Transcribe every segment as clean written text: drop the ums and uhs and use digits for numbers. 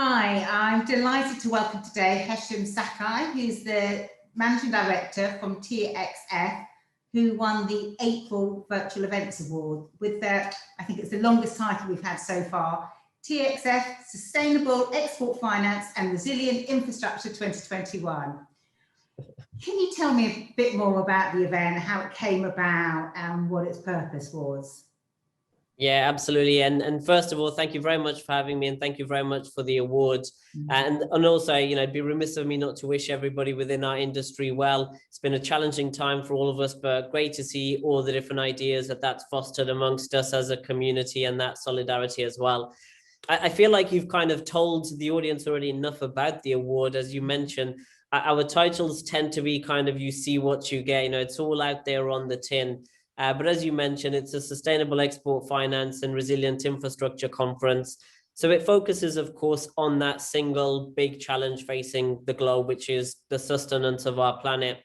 Hi, I'm delighted to welcome today Hesham Zakai, who's the Managing Director from TXF, who won the April Virtual Events Award with their, I think it's the longest title we've had so far, TXF Sustainable Export Finance and Resilient Infrastructure 2021. Can you tell me a bit more about the event, how it came about and what its purpose was? Yeah, absolutely. And first of all, thank you very much for having me, and thank you very much for the award. And also, it'd be remiss of me not to wish everybody within our industry well. It's been a challenging time for all of us, but great to see all the different ideas that's fostered amongst us as a community, and that solidarity as well. I feel like you've kind of told the audience already enough about the award. As you mentioned, our titles tend to be kind of, you see what you get, it's all out there on the tin. But as you mentioned, it's a Sustainable Export Finance and Resilient Infrastructure Conference. So it focuses, of course, on that single big challenge facing the globe, which is the sustenance of our planet.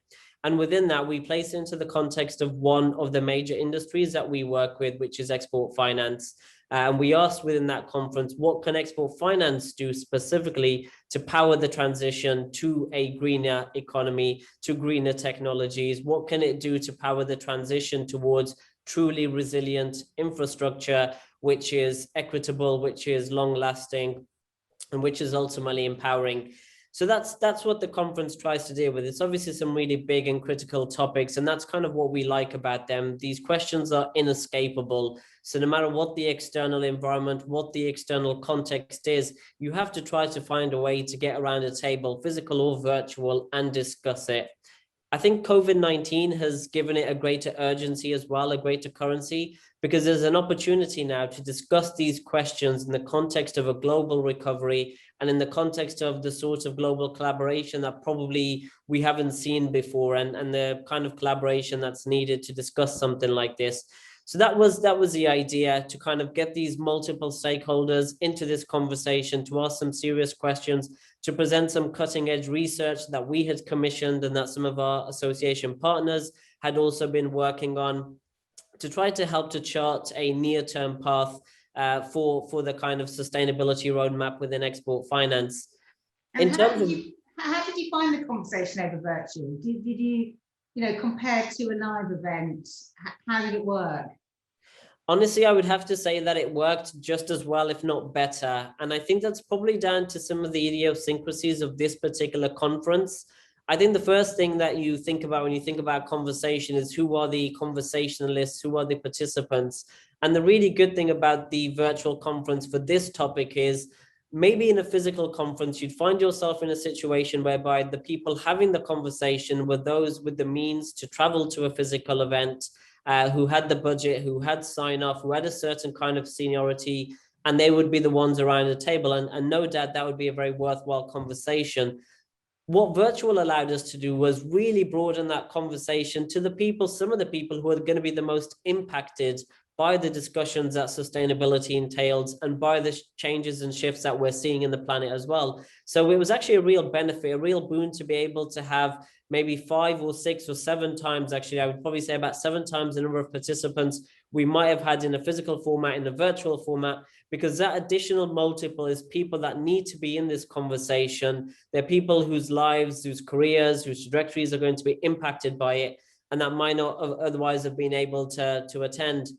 And within that, we place it into the context of one of the major industries that we work with, which is export finance. And we asked within that conference, what can export finance do specifically to power the transition to a greener economy, to greener technologies? What can it do to power the transition towards truly resilient infrastructure, which is equitable, which is long lasting, and which is ultimately empowering? So that's what the conference tries to deal with. It's obviously some really big and critical topics, and that's kind of what we like about them. These questions are inescapable. So no matter what the external environment, what the external context is, you have to try to find a way to get around a table, physical or virtual, and discuss it. I think COVID-19 has given it a greater urgency as well, a greater currency, because there's an opportunity now to discuss these questions in the context of a global recovery and in the context of the sort of global collaboration that probably we haven't seen before, and the kind of collaboration that's needed to discuss something like this. So that was the idea, to kind of get these multiple stakeholders into this conversation, to ask some serious questions, to present some cutting edge research that we had commissioned and that some of our association partners had also been working on, to try to help to chart a near-term path for the kind of sustainability roadmap within export finance. And how did you find the conversation over virtual? Did you, compared to a live event, how did it work? Honestly, I would have to say that it worked just as well, if not better. And I think that's probably down to some of the idiosyncrasies of this particular conference. I think the first thing that you think about when you think about conversation is, who are the conversationalists, who are the participants? And the really good thing about the virtual conference for this topic is, maybe in a physical conference, you'd find yourself in a situation whereby the people having the conversation were those with the means to travel to a physical event, who had the budget, who had sign off, who had a certain kind of seniority, and they would be the ones around the table. And no doubt that would be a very worthwhile conversation. What virtual allowed us to do was really broaden that conversation to the people, some of the people who are going to be the most impacted by the discussions that sustainability entails, and by the changes and shifts that we're seeing in the planet as well. So it was actually a real benefit, a real boon, to be able to have maybe 5 or 6 or 7 times, actually, I would probably say about 7 times the number of participants we might have had in a physical format, in a virtual format, because that additional multiple is people that need to be in this conversation. They're people whose lives, whose careers, whose trajectories are going to be impacted by it, and that might not otherwise have been able to attend.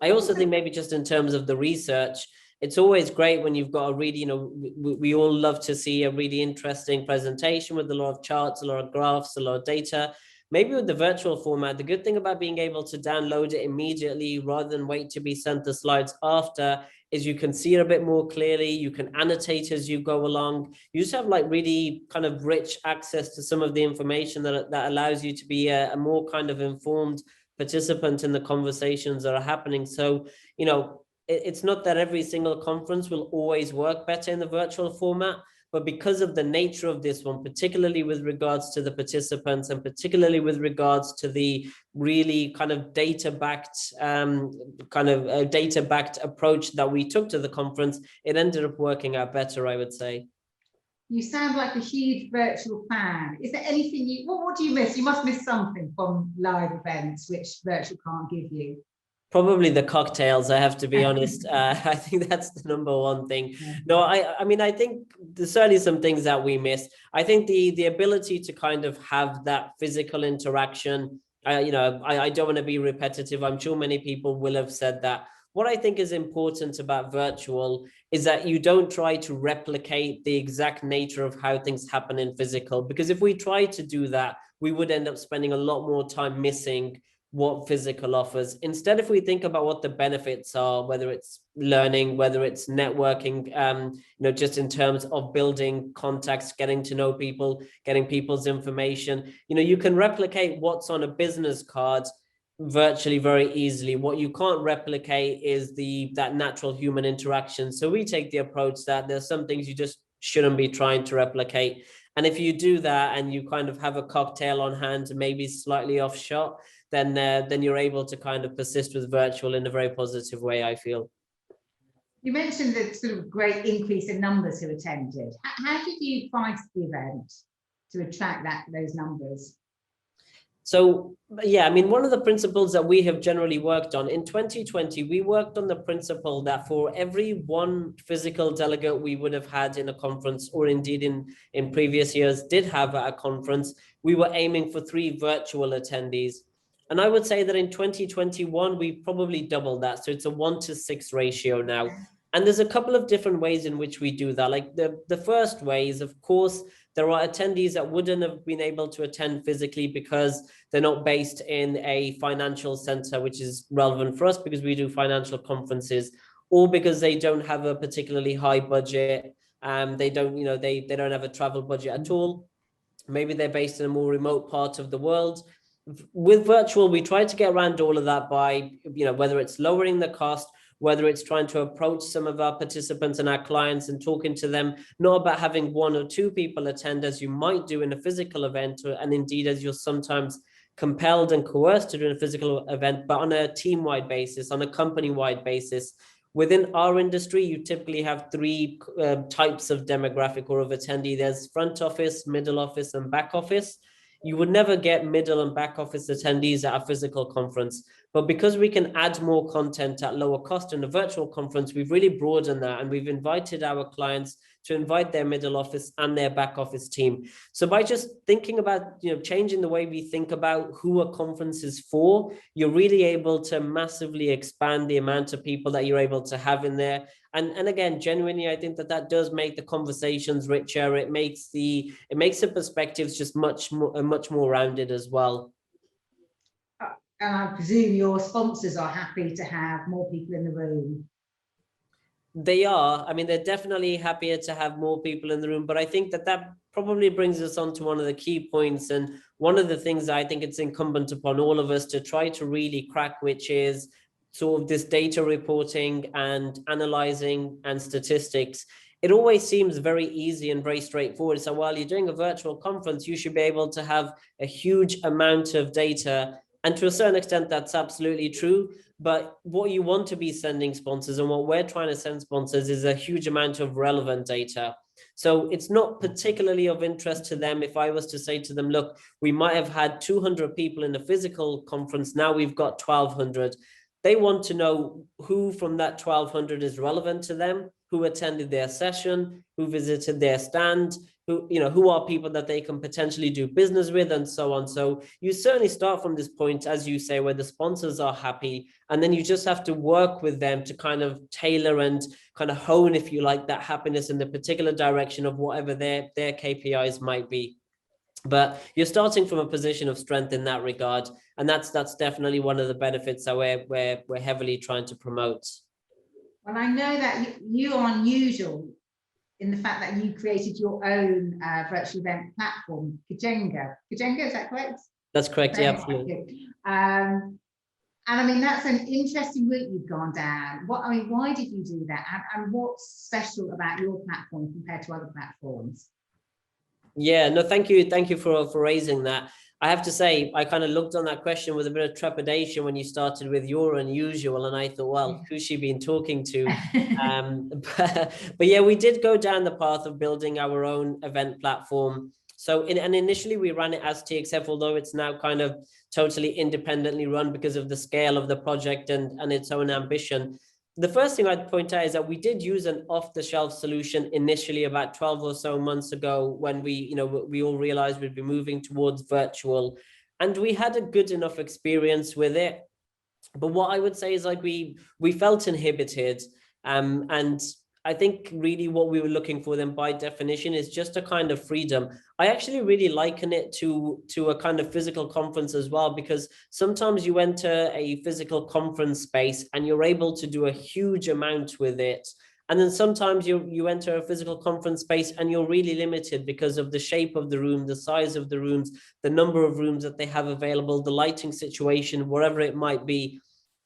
I also think maybe just in terms of the research, it's always great when you've got a really, we all love to see a really interesting presentation with a lot of charts, a lot of graphs, a lot of data. Maybe with the virtual format, the good thing about being able to download it immediately rather than wait to be sent the slides after is you can see it a bit more clearly. You can annotate as you go along. You just have like really kind of rich access to some of the information that allows you to be a more kind of informed participant in the conversations that are happening. So, it's not that every single conference will always work better in the virtual format, but because of the nature of this one, particularly with regards to the participants, and particularly with regards to the really kind of data-backed approach that we took to the conference, it ended up working out better, I would say. You sound like a huge virtual fan. Is there anything what do you miss? You must miss something from live events which virtual can't give you. Probably the cocktails, I have to be honest. I think that's the number one thing. No, I mean, I think there's certainly some things that we miss. I think the ability to kind of have that physical interaction, you know, I don't want to be repetitive. I'm sure many people will have said that. What I think is important about virtual is that you don't try to replicate the exact nature of how things happen in physical, because if we try to do that, we would end up spending a lot more time missing what physical offers. Instead, if we think about what the benefits are, whether it's learning, whether it's networking, you know, just in terms of building contacts, getting to know people, getting people's information, you know, you can replicate what's on a business card virtually very easily. What you can't replicate is that natural human interaction. So we take the approach that there's some things you just shouldn't be trying to replicate. And if you do that and you kind of have a cocktail on hand, maybe slightly off shot, then you're able to kind of persist with virtual in a very positive way, I feel. You mentioned the sort of great increase in numbers who attended. How did you price the event to attract those numbers? So, yeah, I mean, one of the principles that we have generally worked on in 2020, we worked on the principle that for every one physical delegate we would have had in a conference, or indeed in previous years did have at a conference, we were aiming for 3 virtual attendees. And I would say that in 2021, we probably doubled that. So it's a 1-to-6 ratio now. And there's a couple of different ways in which we do that. Like the first way is, of course, there are attendees that wouldn't have been able to attend physically because they're not based in a financial center, which is relevant for us because we do financial conferences, or because they don't have a particularly high budget. They don't, you know, they don't have a travel budget at all. Maybe they're based in a more remote part of the world. With virtual, we try to get around all of that by, you know, whether it's lowering the cost, whether it's trying to approach some of our participants and our clients and talking to them, not about having 1 or 2 people attend as you might do in a physical event, and indeed as you're sometimes compelled and coerced to do in a physical event, but on a team-wide basis, on a company-wide basis. Within our industry, you typically have 3 types of demographic or of attendee. There's front office, middle office, and back office. You would never get middle and back office attendees at a physical conference. But because we can add more content at lower cost in a virtual conference, we've really broadened that, and we've invited our clients to invite their middle office and their back office team. So by just thinking about, you know, changing the way we think about who a conference is for, you're really able to massively expand the amount of people that you're able to have in there. And again, genuinely, I think that does make the conversations richer. It makes the perspectives just much more rounded as well. And I presume your sponsors are happy to have more people in the room. They are. I mean, they're definitely happier to have more people in the room, but I think that probably brings us on to one of the key points, and one of the things I think it's incumbent upon all of us to try to really crack, which is sort of this data reporting and analyzing and statistics. It always seems very easy and very straightforward. So while you're doing a virtual conference, you should be able to have a huge amount of data. And to a certain extent, that's absolutely true. But what you want to be sending sponsors, and what we're trying to send sponsors, is a huge amount of relevant data. So it's not particularly of interest to them if I was to say to them, look, we might have had 200 people in a physical conference. Now we've got 1,200. They want to know who from that 1,200 is relevant to them, who attended their session, who visited their stand, who are people that they can potentially do business with, and so on. So you certainly start from this point, as you say, where the sponsors are happy, and then you just have to work with them to kind of tailor and kind of hone, if you like, that happiness in the particular direction of whatever their KPIs might be. But you're starting from a position of strength in that regard, and that's definitely one of the benefits that we're heavily trying to promote. Well, I know that you are unusual in the fact that you created your own virtual event platform, Kajenga. Kajenga, is that correct? That's correct, yeah, absolutely. And I mean, that's an interesting route you've gone down. Why did you do that? And what's special about your platform compared to other platforms? Yeah, no, thank you for raising that. I have to say, I kind of looked on that question with a bit of trepidation when you started with your unusual, and I thought, well, who's she been talking to? But yeah, we did go down the path of building our own event platform. So and initially we ran it as TXF, although it's now kind of totally independently run because of the scale of the project and its own ambition. The first thing I'd point out is that we did use an off-the-shelf solution initially about 12 or so months ago when we all realized we'd be moving towards virtual, and we had a good enough experience with it. But what I would say is like we felt inhibited, and I think really what we were looking for then by definition is just a kind of freedom. I actually really liken it to a kind of physical conference as well, because sometimes you enter a physical conference space and you're able to do a huge amount with it. And then sometimes you enter a physical conference space and you're really limited because of the shape of the room, the size of the rooms, the number of rooms that they have available, the lighting situation, whatever it might be.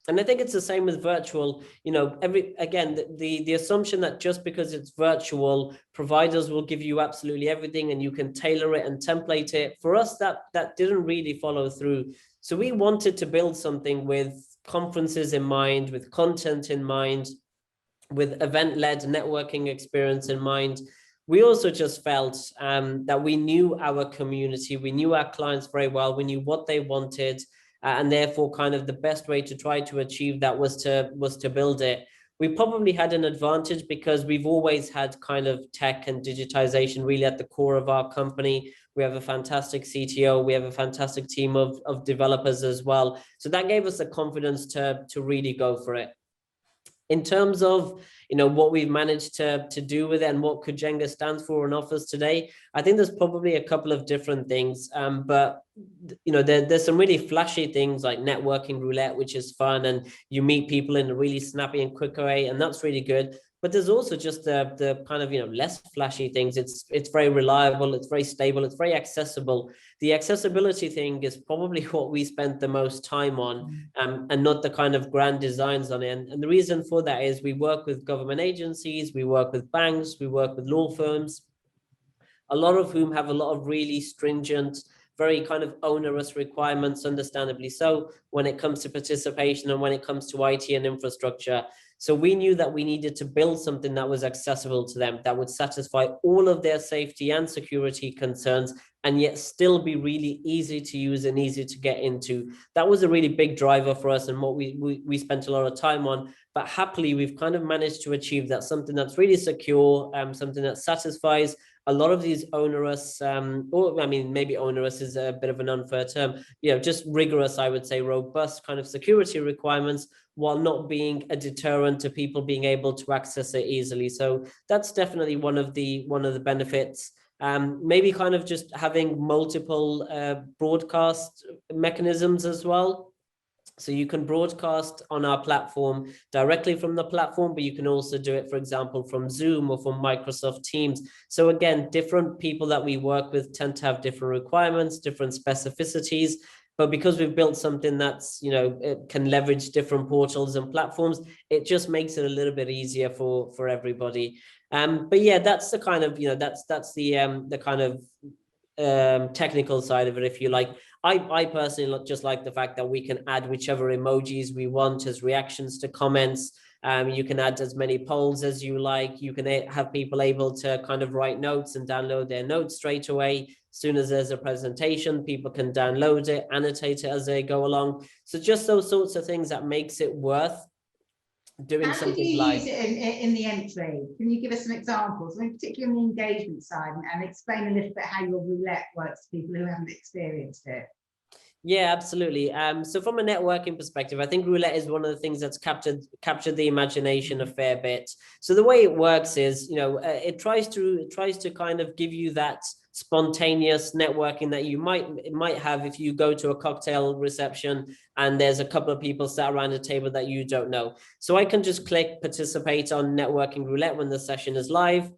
And I think it's the same with virtual. The assumption that just because it's virtual, providers will give you absolutely everything and you can tailor it and template it. For us, that didn't really follow through. So we wanted to build something with conferences in mind, with content in mind, with event-led networking experience in mind. We also just felt that we knew our community, we knew our clients very well, we knew what they wanted, and therefore kind of the best way to try to achieve that was to build it. We probably had an advantage because we've always had kind of tech and digitization really at the core of our company. We have a fantastic CTO, we have a fantastic team of developers as well. So that gave us the confidence to really go for it. In terms of what we've managed to do with it and what Kujenga stands for and offers today, I think there's probably a couple of different things. But there's some really flashy things like networking roulette, which is fun, and you meet people in a really snappy and quick way, and that's really good. But there's also just the kind of less flashy things. It's very reliable, it's very stable, it's very accessible. The accessibility thing is probably what we spent the most time on, and not the kind of grand designs on it. And the reason for that is we work with government agencies, we work with banks, we work with law firms, a lot of whom have a lot of really stringent, very kind of onerous requirements, understandably so, when it comes to participation and when it comes to IT and infrastructure. So we knew that we needed to build something that was accessible to them, that would satisfy all of their safety and security concerns, and yet still be really easy to use and easy to get into. That was a really big driver for us and what we spent a lot of time on. But happily, we've kind of managed to achieve that, something that's really secure, something that satisfies a lot of these onerous, maybe onerous is a bit of an unfair term, just rigorous, I would say, robust kind of security requirements, while not being a deterrent to people being able to access it easily. So that's definitely one of the benefits. Maybe kind of just having multiple broadcast mechanisms as well. So you can broadcast on our platform directly from the platform, but you can also do it, for example, from Zoom or from Microsoft Teams. So again, different people that we work with tend to have different requirements, different specificities. But because we've built something that's, it can leverage different portals and platforms, it just makes it a little bit easier for everybody. But yeah, that's the kind of, that's the kind of technical side of it, if you like. I personally just like the fact that we can add whichever emojis we want as reactions to comments. You can add as many polls as you like. You can have people able to kind of write notes and download their notes straight away. As soon as there's a presentation, people can download it, annotate it as they go along. So just those sorts of things that makes it worth doing something live. How did you use it in the entry? Can you give us some examples? I mean, particularly on the engagement side, and explain a little bit how your roulette works to people who haven't experienced it. Yeah, absolutely. So from a networking perspective, I think roulette is one of the things that's captured the imagination a fair bit. So the way it works is, it tries to kind of give you that spontaneous networking that you might have if you go to a cocktail reception and there's a couple of people sat around a table that you don't know. So I can just click participate on networking roulette when the session is live.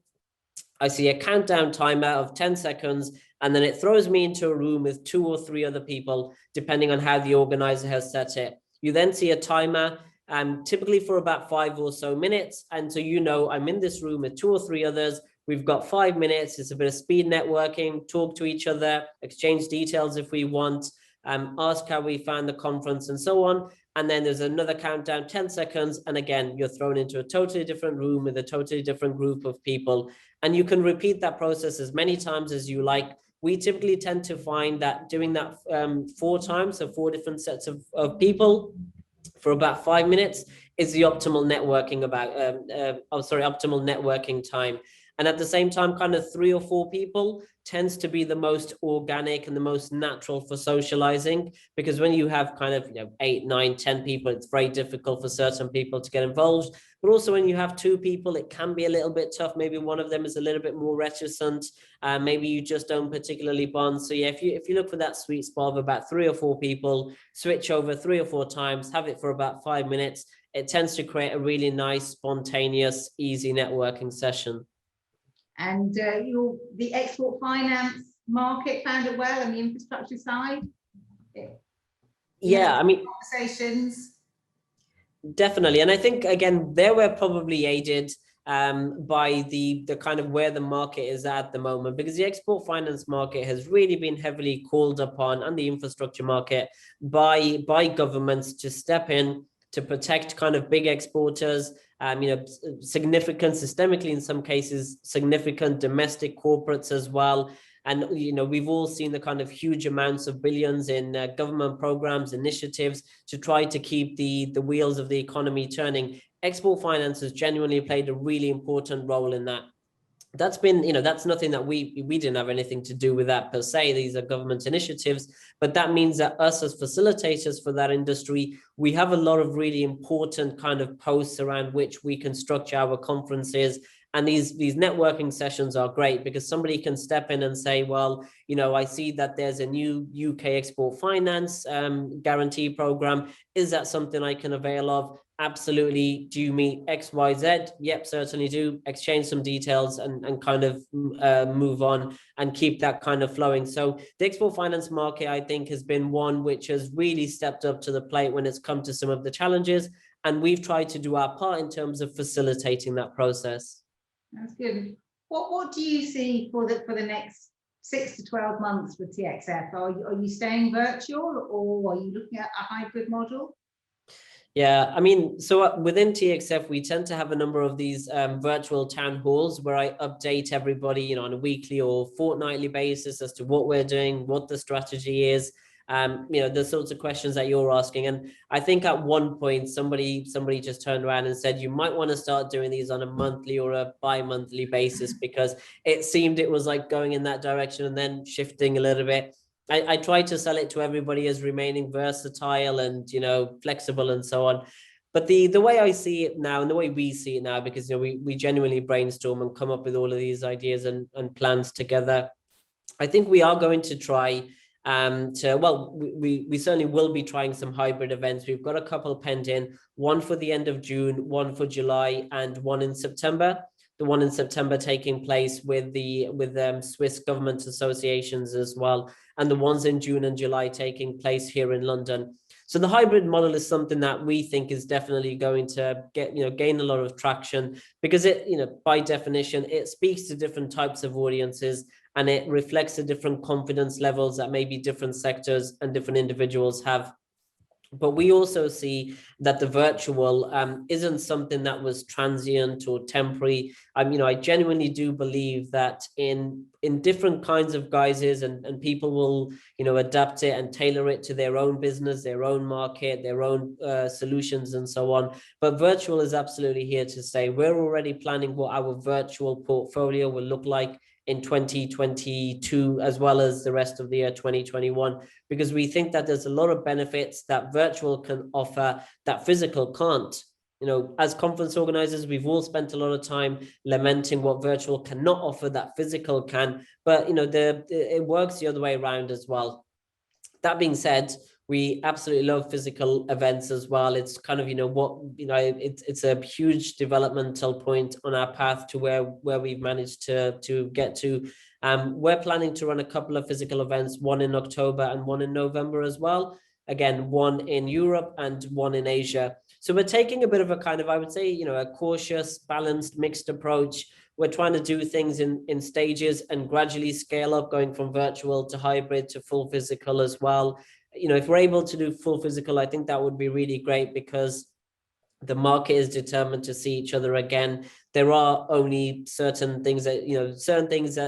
I see a countdown timer of 10 seconds, and then it throws me into a room with 2 or 3 other people, depending on how the organizer has set it. You then see a timer, typically for about 5 or so minutes. And so, I'm in this room with 2 or 3 others. We've got 5 minutes. It's a bit of speed networking, talk to each other, exchange details if we want, ask how we found the conference and so on. And then there's another countdown, 10 seconds. And again, you're thrown into a totally different room with a totally different group of people. And you can repeat that process as many times as you like. we typically tend to find that doing that 4 times, so 4 different sets of people for about 5 minutes is the optimal networking optimal networking time. And at the same time, kind of 3 or 4 people tends to be the most organic and the most natural for socializing, because when you have kind of 8, 9, 10 people, it's very difficult for certain people to get involved. But also when you have 2 people, it can be a little bit tough. Maybe one of them is a little bit more reticent. Maybe you just don't particularly bond. So yeah, if you look for that sweet spot of about 3 or 4 people, switch over 3 or 4 times, have it for about 5 minutes, it tends to create a really nice, spontaneous, easy networking session. And the export finance market found it well, and the infrastructure side? Yeah, I mean, conversations. Definitely. And I think, again, they were probably aided by the kind of where the market is at the moment, because the export finance market has really been heavily called upon, and the infrastructure market, by governments to step in to protect kind of big exporters, significant, systemically in some cases, significant domestic corporates as well. And, we've all seen the kind of huge amounts of billions in government programs, initiatives to try to keep the wheels of the economy turning. Export finance has genuinely played a really important role in that. That's been, that's nothing that we didn't have anything to do with that per se. These are government initiatives, but that means that us as facilitators for that industry, we have a lot of really important kind of posts around which we can structure our conferences. And these networking sessions are great because somebody can step in and say, well, I see that there's a new UK export finance guarantee program. Is that something I can avail of? Absolutely. Do you meet XYZ? Yep, certainly do. Exchange some details and kind of move on and keep that kind of flowing. So the export finance market, I think, has been one which has really stepped up to the plate when it's come to some of the challenges. And we've tried to do our part in terms of facilitating that process. That's good. What do you see for the next 6 to 12 months with TXF? Are you staying virtual, or are you looking at a hybrid model? Yeah, I mean, so within TXF, we tend to have a number of these virtual town halls where I update everybody, on a weekly or fortnightly basis as to what we're doing, what the strategy is, the sorts of questions that you're asking. And I think at one point, somebody just turned around and said, you might want to start doing these on a monthly or a bi-monthly basis, because it seemed it was like going in that direction and then shifting a little bit. I try to sell it to everybody as remaining versatile and, flexible and so on. But the way I see it now, and the way we see it now, because, we genuinely brainstorm and come up with all of these ideas and plans together, I think we are going to try we certainly will be trying some hybrid events. We've got a couple penned in, one for the end of June, one for July, and one in September. The one in September taking place with Swiss government associations as well, and the ones in June and July taking place here in London. So the hybrid model is something that we think is definitely going to gain a lot of traction, because it, by definition, it speaks to different types of audiences, and it reflects the different confidence levels that maybe different sectors and different individuals have. But we also see that the virtual isn't something that was transient or temporary. I genuinely do believe that in different kinds of guises, and people will, adapt it and tailor it to their own business, their own market, their own solutions and so on. But virtual is absolutely here to stay. We're already planning what our virtual portfolio will look like in 2022, as well as the rest of the year 2021, because we think that there's a lot of benefits that virtual can offer that physical can't. As conference organizers, we've all spent a lot of time lamenting what virtual cannot offer that physical can, but it works the other way around as well. That being said, we absolutely love physical events as well. It's kind of, it's a huge developmental point on our path to where we've managed to get to. We're planning to run a couple of physical events, one in October and one in November as well. Again, one in Europe and one in Asia. So we're taking a bit of a kind of, I would say, a cautious, balanced, mixed approach. We're trying to do things in stages and gradually scale up, going from virtual to hybrid to full physical as well. If we're able to do full physical, I think that would be really great, because the market is determined to see each other again. There are only certain things that,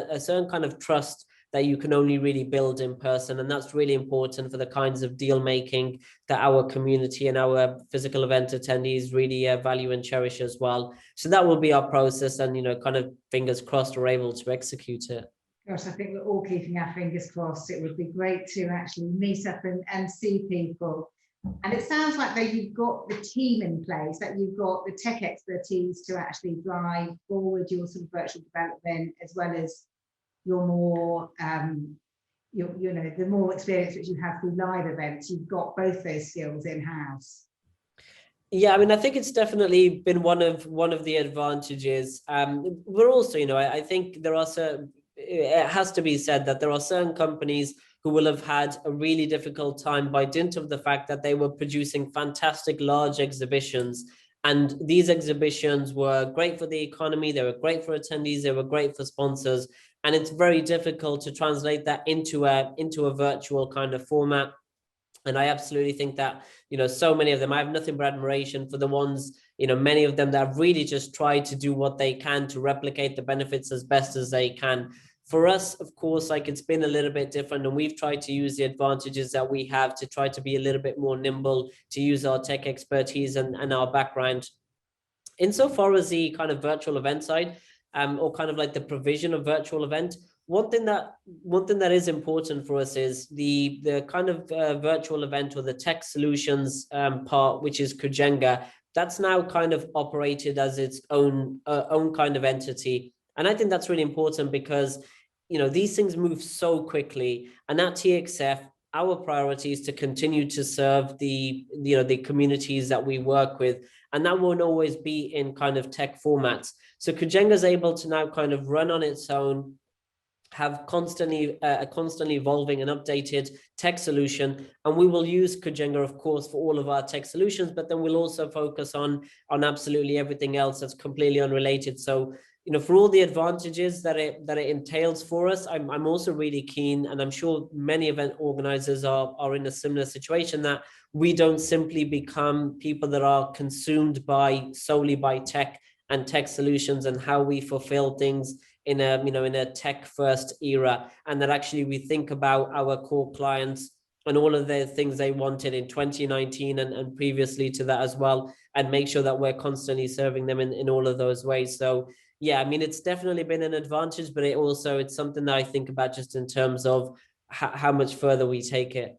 a certain kind of trust that you can only really build in person. And that's really important for the kinds of deal making that our community and our physical event attendees really value and cherish as well. So that will be our process, and, you know, kind of fingers crossed we're able to execute it. Gosh, I think we're all keeping our fingers crossed. It would be great to actually meet up and see people. And it sounds like that you've got the team in place, that you've got the tech expertise to actually drive forward your sort of virtual development, as well as your more, you know, the more experience which you have through live events. You've got both those skills in-house. Yeah, I mean, I think it's definitely been one of the advantages. We're also, you know, I think there are certain, it has to be said that there are certain companies who will have had a really difficult time by dint of the fact that they were producing fantastic large exhibitions. And these exhibitions were great for the economy, they were great for attendees, they were great for sponsors. And it's very difficult to translate that into a virtual kind of format. And I absolutely think that, you know, so many of them, I have nothing but admiration for the ones, you know, many of them that have really just tried to do what they can to replicate the benefits as best as they can. For us, of course, like, it's been a little bit different, and we've tried to use the advantages that we have to try to be a little bit more nimble, to use our tech expertise and our background. Insofar as the kind of virtual event side, or kind of like the provision of virtual event, one thing that is important for us is the kind of virtual event or the tech solutions part, which is Kujenga. That's now kind of operated as its own kind of entity. And I think that's really important because, you know, these things move so quickly. And at TXF, our priority is to continue to serve the communities that we work with. And that won't always be in kind of tech formats. So Kujenga is able to now kind of run on its own, have a constantly evolving and updated tech solution. And we will use Kujenga, of course, for all of our tech solutions, but then we'll also focus on absolutely everything else that's completely unrelated. So, you know, for all the advantages that it entails for us, I'm also really keen, and I'm sure many event organizers are in a similar situation, that we don't simply become people that are consumed solely by tech and tech solutions and how we fulfill things in a tech first era, and that actually we think about our core clients and all of the things they wanted in 2019 and previously to that as well, and make sure that we're constantly serving them in all of those ways. So yeah, I mean, it's definitely been an advantage, but it's something that I think about just in terms of how much further we take it.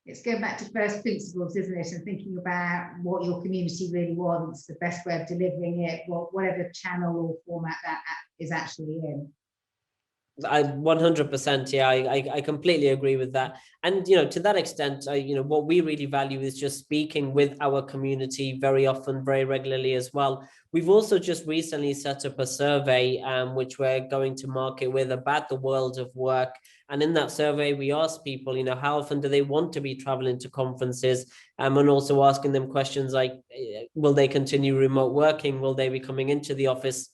It's going back to first principles, isn't it? And thinking about what your community really wants, the best way of delivering it, whatever channel or format that is actually in. I 100%, yeah, I completely agree with that. And, you know, to that extent, what we really value is just speaking with our community very often, very regularly as well. We've also just recently set up a survey, which we're going to market with, about the world of work. And in that survey, we ask people, you know, how often do they want to be traveling to conferences? And also asking them questions like, will they continue remote working? Will they be coming into the office?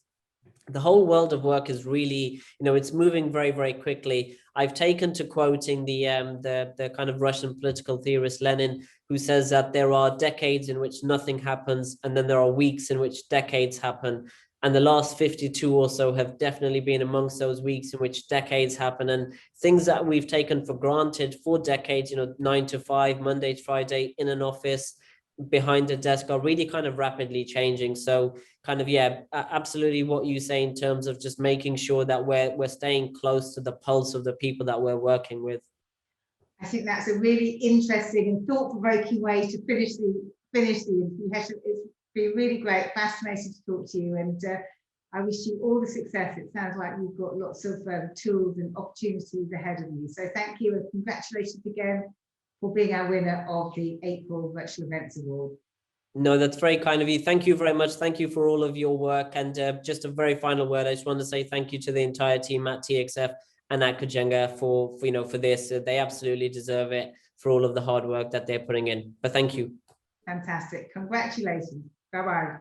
The whole world of work is really, you know, it's moving very, very quickly. I've taken to quoting the kind of Russian political theorist Lenin, who says that there are decades in which nothing happens, and then there are weeks in which decades happen. And the last 52 or so have definitely been amongst those weeks in which decades happen. And things that we've taken for granted for decades, you know, 9 to 5, Monday to Friday, in an office, behind a desk, are really kind of rapidly changing. So kind of, yeah, absolutely what you say in terms of just making sure that we're staying close to the pulse of the people that we're working with. I think that's a really interesting and thought-provoking way to finish the interview. It's been really great, fascinating to talk to you, and I wish you all the success. It sounds like you've got lots of tools and opportunities ahead of you. So thank you, and congratulations again for being our winner of the April Virtual Events Award. No, that's very kind of you. Thank you very much. Thank you for all of your work. And just a very final word, I just want to say thank you to the entire team at TXF and at Kujenga for this. They absolutely deserve it for all of the hard work that they're putting in. But thank you. Fantastic. Congratulations. Bye-bye.